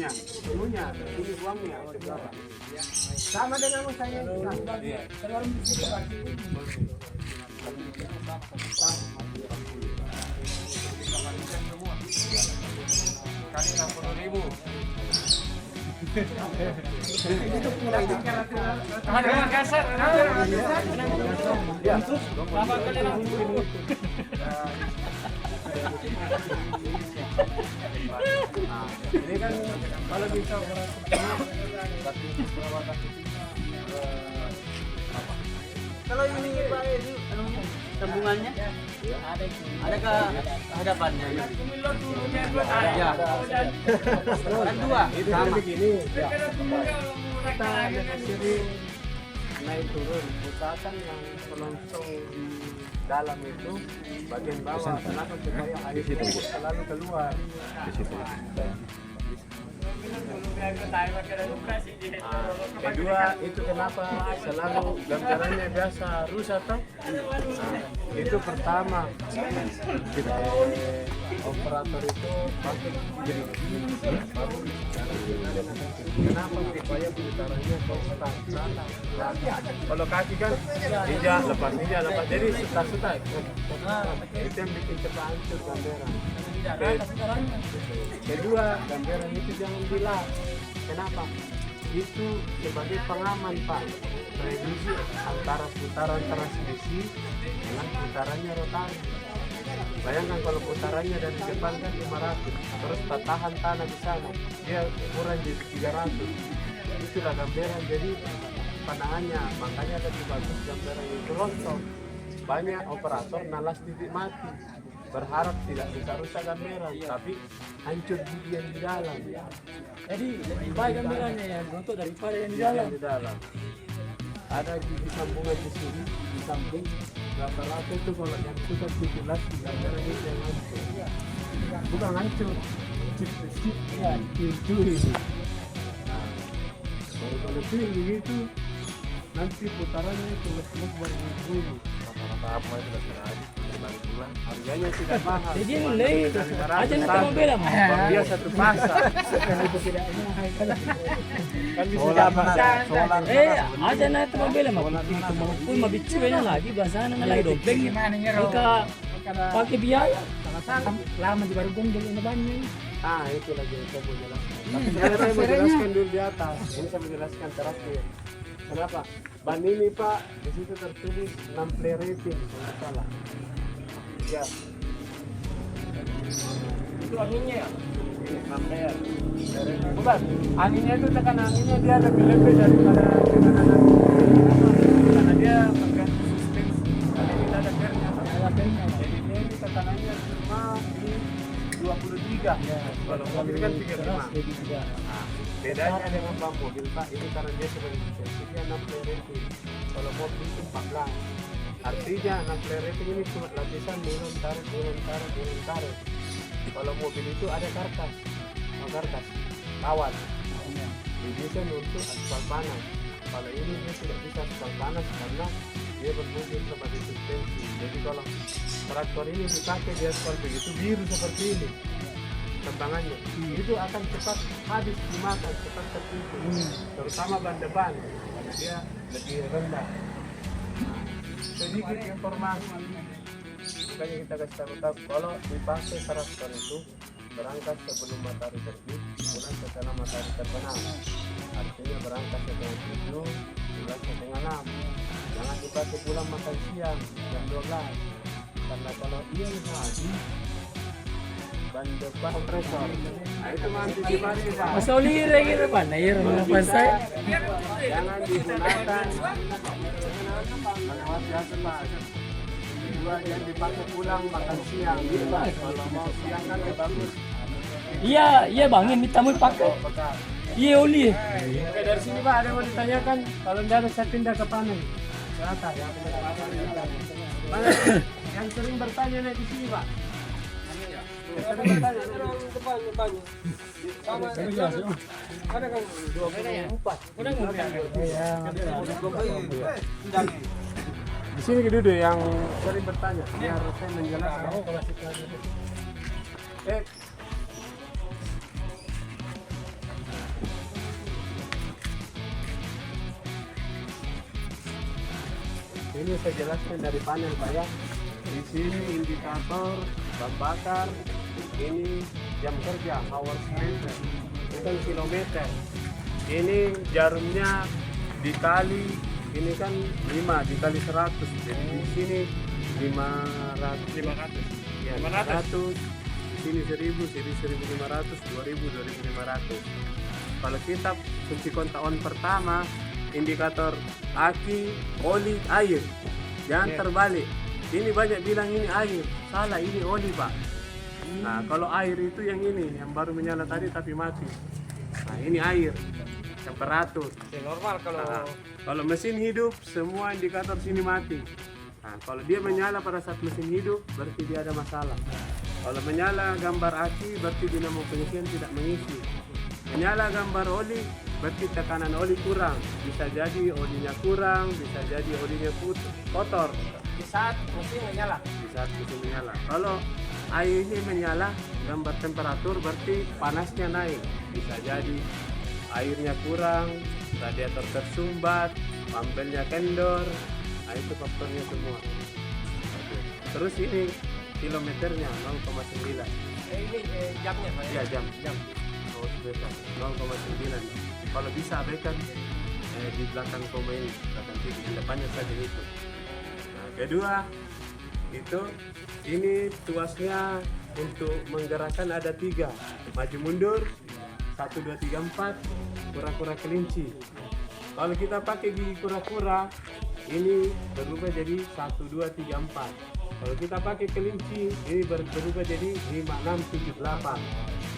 itunya, ini uangnya berapa? Sama dengan saya. Iya. Kali 60.000. Ada kasar. Ya. Berapa kali 60.000? Ini kan kalau bisa Kalau ini Pak ini sambungannya ada ke hadapannya. Ya. Ada dua. itu begini. Ya. Kita sering naik turun. Usahakan yang pelontong di dalam itu bagian bawah. Kenapa supaya air itu selalu keluar. Di situ. Kedua itu kenapa selalu gambarannya biasa rusak toh? Itu pertama. Operator itu pakai jadi baru kenapa supaya putarannya konstan. Kalau kaki kan injak lepas jadi suka itu yang bikin cepat hancur gambaran. Kedua, gambaran itu jangan dilap. Kenapa? Itu sebagai pengaman Pak. Reduksi antara putaran transmisi dengan putarannya rotari. Bayangkan kalau putarannya dari depan kan 500, terus tahan tanah di sana, dia kurang jadi 300. Itulah gambaran. Jadi pandangannya, makanya lebih bagus gambaran itu rontok. Banyak operator nalas titik mati. Berharap tidak bisa rusak gambaran, tapi hancur gigi yang di dalam. Jadi lebih baik gambarannya ya untuk daripada yang di Gigi dalam. yang di dalam. Ada gigi sambungan di sini, di samping. Rata-rata itu kalau yang sudah 17 gambaran itu yang hancur. Bukan hancur, cip-cip ya, itu ini. Nah, kalau tinggi gitu, nanti putarannya itu les-les baru dulu. Rata-rata apa itu lagi bulan. Harganya tidak mahal. Jadi mulai aja nanti mau bela mah. Dia satu pasar. Kan bisa dapat. Aja nanti mau bela mah. Pun mau bicunya lagi bahasanya lagi dompeng. Mereka pakai biaya. Lama di baru gondol ini banyak. Ah, itu lagi yang saya mau jelaskan. Tapi saya mau jelaskan dulu di atas. Ini saya mau jelaskan terakhir. Kenapa? Ban ini Pak, di situ tertulis 6 play rating, kalau salah. Ya. Itu anginnya ya? Ini 6 player. Bukan, anginnya itu tekan anginnya dia lebih daripada tekanan angin. Karena dia mengganti sistem. Kalau kita ada pernya, jadi dia ini tekanannya cuma di 23. Ya, kalau mobil kan 35. Nah, bedanya dengan bang mobil Pak, ini karena dia sebagai suspensi dia 6 play rating. Kalau mobil itu 14. Artinya 6 play rating ini cuma lapisan turun tarik. Kalau mobil itu ada karkas, kawat. Dia bisa untuk aspal panas. Kalau ini dia tidak bisa aspal panas karena dia berfungsi sebagai suspensi. Jadi kalau traktor ini dipakai di aspal begitu biru seperti ini tembangannya, itu akan cepat habis dimakan, cepat tertimbun, terutama ban depan karena dia lebih rendah. Sedikit informasi, makanya kita kasih tahu kalau dipakai traktor itu berangkat sebelum matahari terbit, pulang setelah matahari terbenam. Artinya berangkat setengah 7, pulang setengah 6. Jangan dipakai pulang makan siang jam 12, karena kalau dia habis ban depan kompresor. Nah, itu mengantisipasi Pak. Masa ulire gitu Pak, nah iya rumah saya. Jangan digunakan kalau biasa Pak. Kedua yang dipakai pulang makan siang. Kalau mau siang kan lebih bagus. Iya bang, ini tamu pakai. Iya oli. Oke, dari sini Pak ada yang mau ditanyakan. Kalau tidak ada saya pindah ke panen. Silakan. Mana yang sering bertanya nih di sini Pak? Sering bertanya depan. Sama ada kan 24. Udah di sini gitu deh yang sering bertanya. Biar saya menjelaskan. Ini saya jelaskan dari panel Pak ya. Di sini indikator bahan bakar, ini jam kerja, hours meter, bukan kilometer. Ini jarumnya dikali, ini kan 5 dikali 100, jadi di sini 500. Ya, 500. Di sini 1000, sini 1500, 2000, 2500. Kalau kita fungsi kontak on pertama, indikator aki, oli, air. Jangan terbalik. Ini banyak bilang ini air, salah, ini oli Pak. Nah kalau air itu yang ini, yang baru menyala tadi tapi mati. Nah ini air, temperatur. Normal Kalau mesin hidup, semua indikator sini mati. Nah kalau dia menyala pada saat mesin hidup, berarti dia ada masalah. Kalau menyala gambar aki, berarti dinamo pengisian tidak mengisi. Menyala gambar oli, berarti tekanan oli kurang. Bisa jadi olinya kurang, bisa jadi olinya kotor. di saat mesin menyala. Di saat mesin menyala. Kalau air ini menyala, gambar temperatur berarti panasnya naik. Bisa jadi airnya kurang, radiator tersumbat, pampelnya kendor. Nah itu faktornya semua. Terus ini kilometernya 0,9. Ini jamnya Pak ya? Iya jam. 0,9. Kalau bisa abaikan di belakang koma ini, belakang TV, di depannya saja itu. Nah, kedua itu ini tuasnya untuk menggerakkan ada 3, maju mundur 1 2 3 4, kura-kura kelinci. Kalau kita pakai gigi kura-kura ini berubah jadi 1 2 3 4. Kalau kita pakai kelinci ini berubah jadi 5 6 7 8.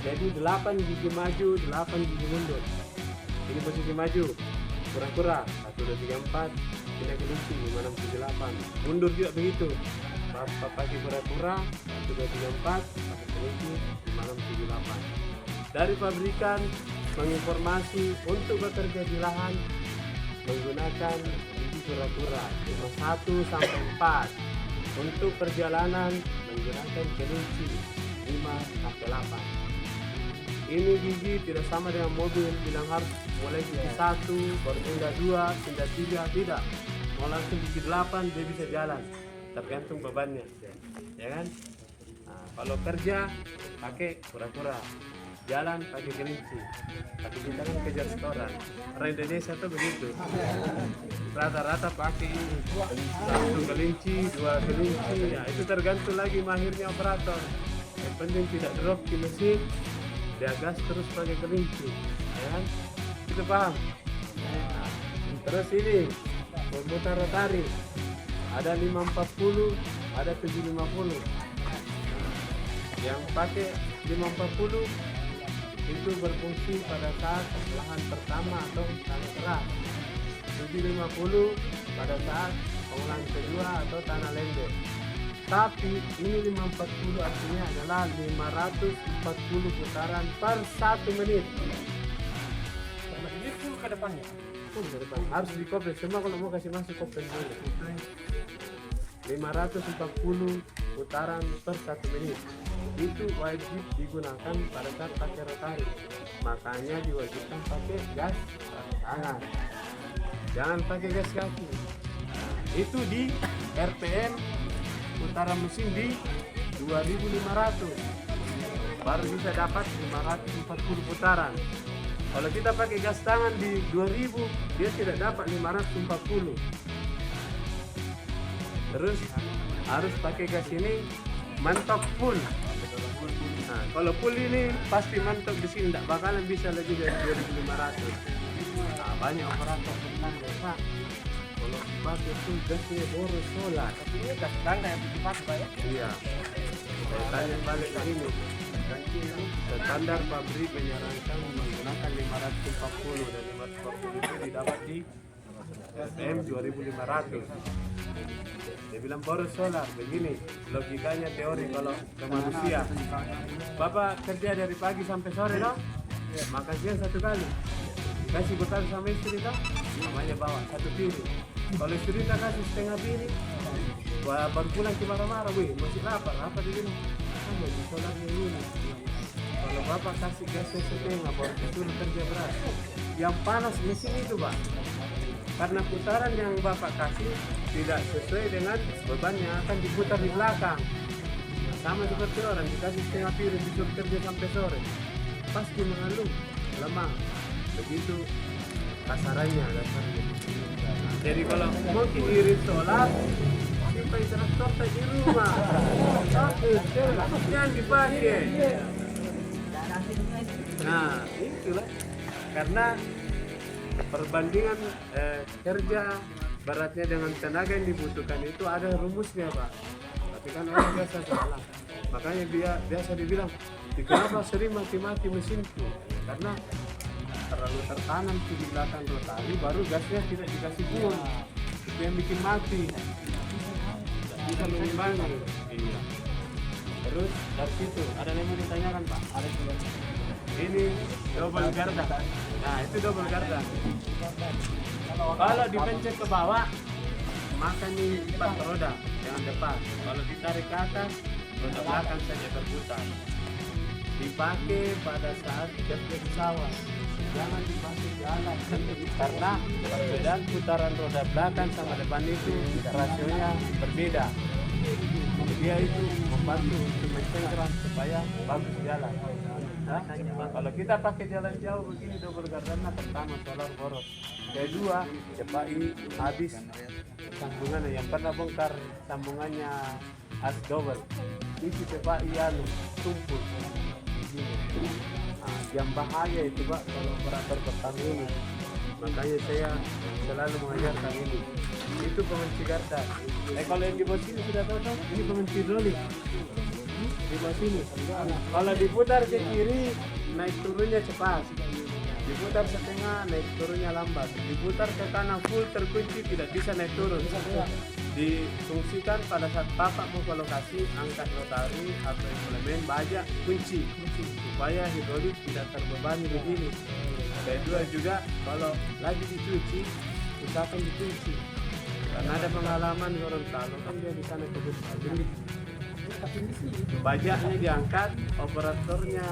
Jadi 8 gigi maju, 8 gigi mundur. Ini posisi maju, kura-kura 1 2 3 4, ini kelinci 5 6 7 8. Mundur juga begitu. Bapak pakai kura-kura 1 2 3 4, pakai kelinci 5 6 7 8. Dari pabrikan menginformasi untuk bekerja di lahan menggunakan gigi kura-kura 1 sampai 4. Untuk perjalanan menggunakan kelinci 5 sampai 8. Ini gigi tidak sama dengan mobil bilang harus mulai gigi 1, baru pindah 2, pindah 3, tidak. Mau langsung gigi 8 dia bisa jalan, tergantung bebannya, ya kan? Nah, kalau kerja pakai kura-kura, jalan pakai kelinci. Tapi kita kan kejar setoran. Orang Indonesia tuh begitu. Rata-rata pakai ini, 1 kelinci, 2 kelinci. Ya itu tergantung lagi mahirnya operator. Yang penting tidak drop di mesin. Dia gas terus pakai kelinci, ya kan? Kita paham? Nah, terus ini pemutar rotari ada 540, ada 750. Yang pakai 540 itu berfungsi pada saat lahan pertama atau tanah keras. 750 pada saat pengolahan kedua atau tanah lembek. Tapi ini 540 artinya adalah 540 putaran per 1 menit. Ini full ke depannya. Full ke depan. Harus dikopel semua kalau mau kasih masuk kopel dulu. 540 putaran per 1 menit. Itu wajib digunakan pada saat pakai rotari. Makanya diwajibkan pakai gas tangan. Jangan pakai gas kaki. Itu di RPM putaran mesin di 2500 baru bisa dapat 540 putaran. Kalau kita pakai gas tangan di 2000 dia tidak dapat 540. Terus harus pakai gas ini mentok full. Nah, kalau full ini pasti mentok di sini, tidak bakalan bisa lebih dari 2500. Nah, banyak operator tentang Pak. Kalau dipakai itu gasnya boros solar. Tapi ini gas tangga yang dipakai Pak ya? Iya. Saya tanya balik ke ini. Standar pabrik menyarankan menggunakan 540 dan 540 itu didapat di RPM 2500. Dia bilang boros solar. Begini logikanya teori kalau ke manusia. Bapak kerja dari pagi sampai sore dong, makan siang 1 kali. Kasih bekal sama istri dong, namanya bawa 1 piring. Kalau istri tak kasih setengah piring, baru pulang ke marah-marah, wih masih lapar, apa di sini? Kamu di solarnya ini. Kalau bapak kasih gasnya setengah, baru disuruh kerja berat. Yang panas mesin itu Pak. karena putaran yang Bapak kasih tidak sesuai dengan bebannya akan diputar di belakang. Nah, sama seperti orang dikasih setengah piring disuruh kerja sampai sore, pasti mengeluh, lemah. Begitu kasarannya dasarnya. Jadi kalau mau irit solar, simpan traktor di rumah. Jangan dipakai. Nah, itulah karena perbandingan kerja beratnya dengan tenaga yang dibutuhkan itu ada rumusnya, Pak. Tapi kan orang biasa salah. Makanya dia biasa dibilang, kenapa sering mati-mati mesinku? Karena terlalu tertanam di belakang rotari, baru gasnya tidak dikasih buang. Itu yang bikin mati. Tidak bisa mengimbangi. Iya. Terus dari situ ada yang mau ditanyakan, Pak? Ada juga. Ini double garda. Nah, itu double garda. Kalau dipencet ke bawah, maka ini 4 roda yang depan. Kalau ditarik ke atas, roda belakang saja berputar. Dipakai pada saat kerja di sawah. Jangan dipakai jalan. Karena perbedaan putaran roda belakang sama depan itu rasionya berbeda. Dia itu membantu untuk mencengkeram supaya bagus jalan. Nah, kalau kita pakai jalan jauh begini double gardana, pertama solar boros, kedua cepat ini habis sambungannya. Yang pernah bongkar sambungannya as double itu cepat ianu tumpul begini. Nah, yang bahaya itu, Pak, kalau operator bertanggung ini. Makanya saya selalu mengajarkan ini. Itu pengunci garda. Kalau yang di bawah sini sudah tahu, ini pengunci hidrolik. Di bawah sini. Kalau diputar ke kiri, naik turunnya cepat. Diputar setengah, naik turunnya lambat. Diputar ke kanan full terkunci, tidak bisa naik turun. Difungsikan pada saat Bapak mau ke lokasi, angkat rotari atau implemen baja kunci supaya hidrolik tidak terbebani begini. Kedua juga kalau lagi dicuci, usahakan dicuci. Karena ada pengalaman Gorontalo kan dia di sana kebun pabrik. Bajaknya diangkat, operatornya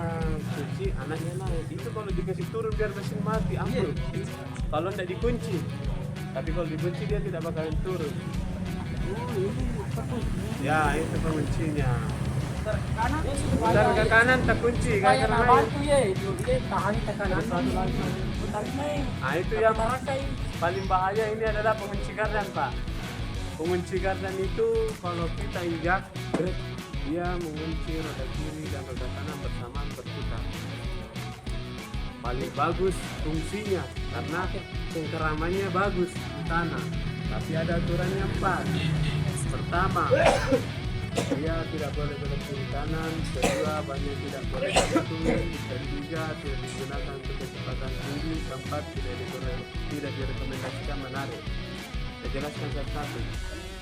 cuci, anaknya naik. Itu kalau dikasih turun biar mesin mati, ambruk. Kalau tidak dikunci, tapi kalau dikunci dia tidak bakalan turun. Ya, itu penguncinya. Putar ke kanan tak kunci, Kayak karena bantu ya, itu dia tahan tekanan putar main. nah itu yang paling bahaya ini adalah pengunci gardan, Pak. Pengunci gardan itu kalau kita injak, dia mengunci roda kiri dan roda kanan bersamaan berputar. Paling bagus fungsinya karena cengkeramannya bagus di tanah. Tapi ada aturannya, Pak. Pertama, dia tidak boleh belok kiri kanan. Kedua, bannya tidak boleh jatuh. Ketiga, tidak digunakan untuk kecepatan tinggi. Keempat, tidak direkomendasikan menarik. Saya jelaskan satu-satu.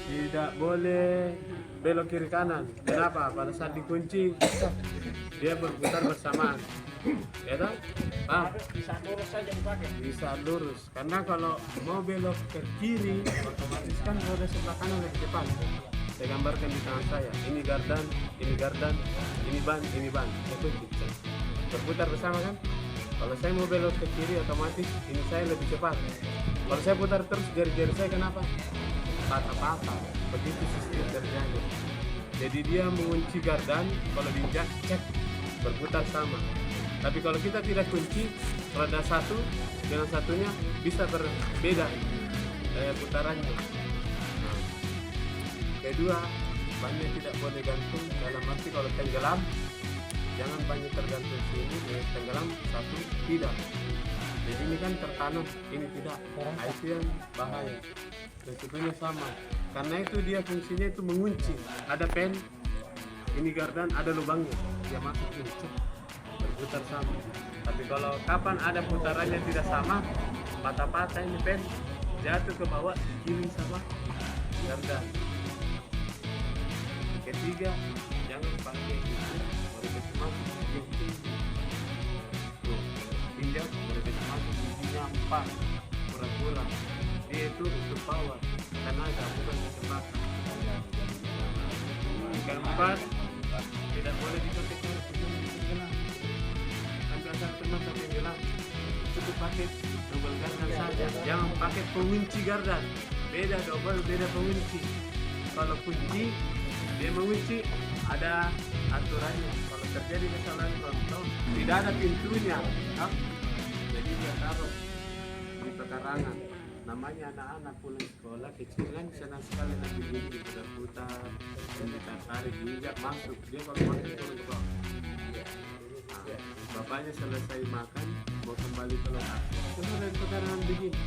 Tidak boleh belok kiri kanan. Kenapa? Pada saat dikunci, dia berputar bersamaan. Ya kan? Bisa lurus saja dipakai. Bisa lurus. Karena kalau mau belok ke kiri, otomatis kan roda sebelah kanan lebih cepat. Saya gambarkan di tangan saya. Ini gardan, ini gardan, ini ban, ini ban. Itu bisa berputar bersama kan? Kalau saya mau belok ke kiri, otomatis ini saya lebih cepat. Kalau saya putar terus, jari-jari saya kenapa? Patah-patah. Begitu sistem kerjanya. Jadi dia mengunci gardan, kalau diinjak, cek, berputar sama. Tapi kalau kita tidak kunci, roda satu dengan satunya bisa berbeda putarannya. Nah, kedua, bannya tidak boleh gantung. Dalam arti kalau tenggelam, jangan banyak tergantung sini. Tenggelam satu tidak. Jadi ini kan tertanam, ini tidak. Nah, itu yang bahaya. Resikonya sama. Karena itu dia fungsinya itu mengunci. Ada pen, ini gardan, ada lubangnya. Dia masuk kunci. Berputar sama. Tapi kalau kapan ada putarannya tidak sama, patah-patah ini pen jatuh ke bawah, kiri sama gardan. Ketiga, jangan pakai itu baru bisa masuk yang tinggi. Tuh, pinjam baru bisa masuk giginya 4 kurang-kurang. Dia itu untuk power tenaga bukan kecepatan. Keempat, tidak boleh dikotek sampai asal teman sampai gelang. Cukup pakai double gardan aja. Jangan pakai pengunci gardan. Beda double, beda pengunci. Kalau kunci dia mengunci ada aturannya. Kalau terjadi kesalahan kontrol tidak ada pintunya. Jadi dia taruh di pekarangan. Namanya anak-anak pulang sekolah kecil kan senang sekali nanti begini putar-putar, kita tarik injak masuk dia baru masuk turun ke bawah. Bapaknya selesai makan mau kembali ke lokasi. Terus ada pekarangan begini.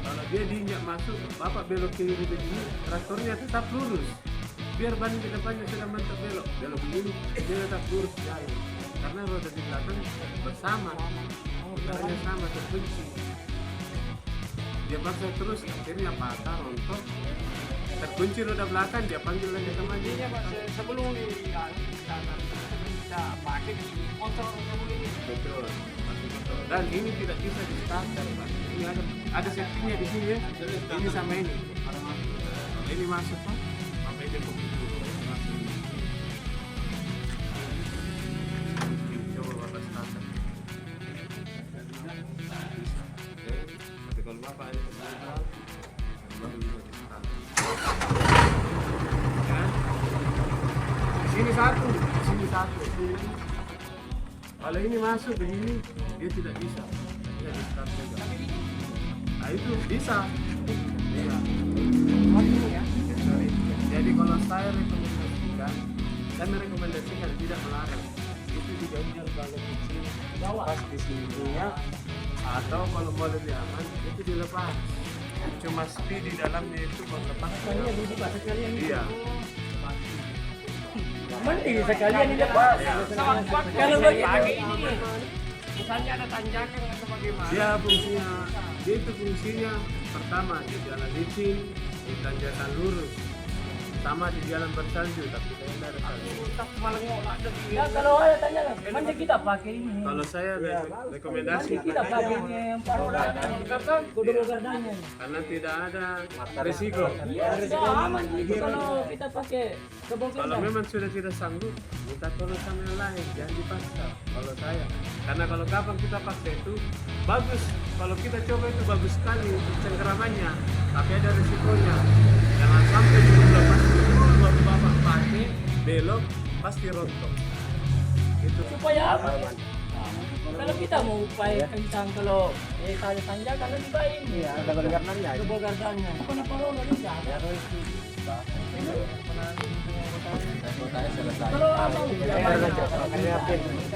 Kalau dia diinjak masuk, bapak belok kiri begini, traktornya tetap lurus. Biar ban di depannya sudah mentok belok begini, dia tetap lurus jalan. Karena roda di belakang bersama, putarannya sama terkunci. Dia paksa terus, akhirnya patah, rontok. Terkunci roda belakang, dia panggil lagi temannya. Intinya Pak, sebelum kita pakai di motor sebelum ini. Betul. Dan ini tidak bisa di starter, Pak. Ini ada settingnya di sini ya. Ini sama ini. Ini masuk, Pak. Sampai dia komputer. Coba Bapak starter. Tapi kalau Bapak ada starter, baru bisa di starter. Kan? Di sini satu, di sini satu. Kalau ini masuk begini, dia tidak bisa. Dia di start juga. Nah itu bisa. Iya. Jadi kalau saya rekomendasikan tidak melarang. Itu diganjal kalau kecil, pas di sininya. Atau kalau mau lebih aman, itu dilepas. Cuma speed di dalamnya itu berlepas. Iya. Mending sekalian ini Pak. Kalau Pakai ini, misalnya ada tanjakan atau bagaimana? Dia itu fungsinya pertama di jalan licin, di tanjakan lurus, sama di jalan bersalju tapi tidak ada salju. Tak malah ngolah ada Ya kalau ada tanya lah, mending kita pakai ini. Kalau saya rekomendasi Mending kita pakai ini yang parola kudu gardanya. karena tidak ada risiko. Iya, risiko aman itu kalau kita pakai Kalau kebongkaran. memang sudah tidak sanggup, minta tolong sama yang lain, jangan dipaksa. Kalau saya, karena kalau kapan kita paksa itu bagus. Kalau kita coba itu bagus sekali untuk cengkeramannya, tapi ada risikonya. Jangan sampai dulu waktu bapak pakai belok pasti rontok. Itu Supaya apa? Kalau kita mau upaya kencang kalau tanya tanjakan lebih baik. Iya, ada gardanya. Double gardanya. Bukan parola juga. Kalau apa?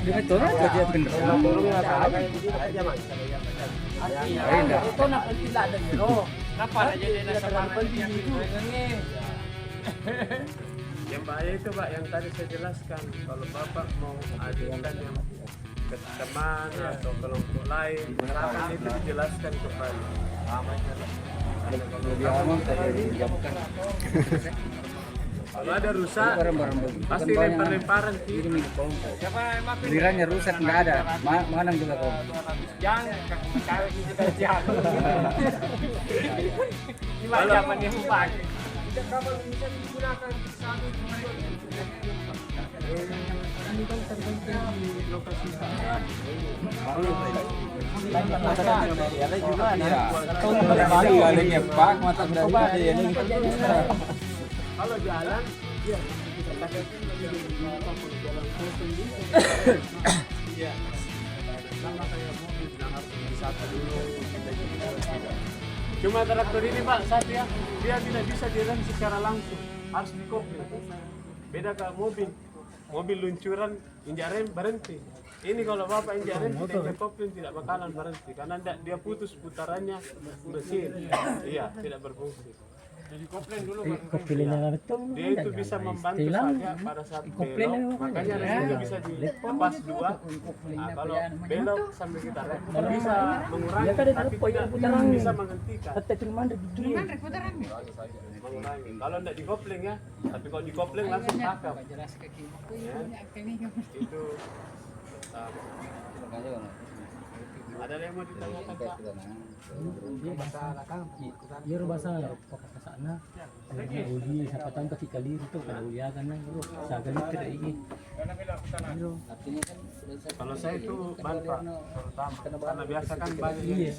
Dengan turun kerja bener. Itu nak tidak ada zero. Kenapa ada jadi nasa penting itu. yang bahaya itu Pak, yang tadi saya jelaskan. Kalau bapak mau adukan yang ke teman atau kelompok lain, silakan itu dijelaskan kembali. Kalau ada rusak, pasti lempar-lemparan sih. Siapa emang Gilirannya rusak nggak ada, mana juga kau. jangan cari kita jahat. Ini mah zaman yang pakai. Tidak kapal bisa digunakan satu Ini kan tergantung di lokasi saya. Kalau jalan, ya kita pakai jalan kosong gitu. Iya. Sama kayak mobil, yang harus disapa dulu. Cuma traktor ini Pak, satu ya, dia tidak bisa direm secara langsung, harus dikopling. Beda kayak mobil. Mobil luncuran, injak rem berhenti. Ini kalau bapak injak rem tidak kopling tidak bakalan berhenti karena dia putus putarannya mesin. Iya, tidak berfungsi. jadi kopling dulu Kopilnya betul. Dia itu bisa membantu saja pada saat belok, makanya remnya bisa dilepas dua. Nah, kalau belok sambil kita rem, bisa mengurangi, Ya kan ada tapi poin tidak putaran. bisa menghentikan. Kata cuma ada begini. Mengurangi. Kalau tidak dikopling ya, tapi kalau dikopling langsung takap. Ya, itu ada yang mau ditanyakan Pak? Iya bahasa pakai ke sana. Uli siapa tahu kasih kali itu kalau uliakan nang bro. Sa galit ka ini. Kalau saya itu ban Pak, terutama karena biasa kan banyak yang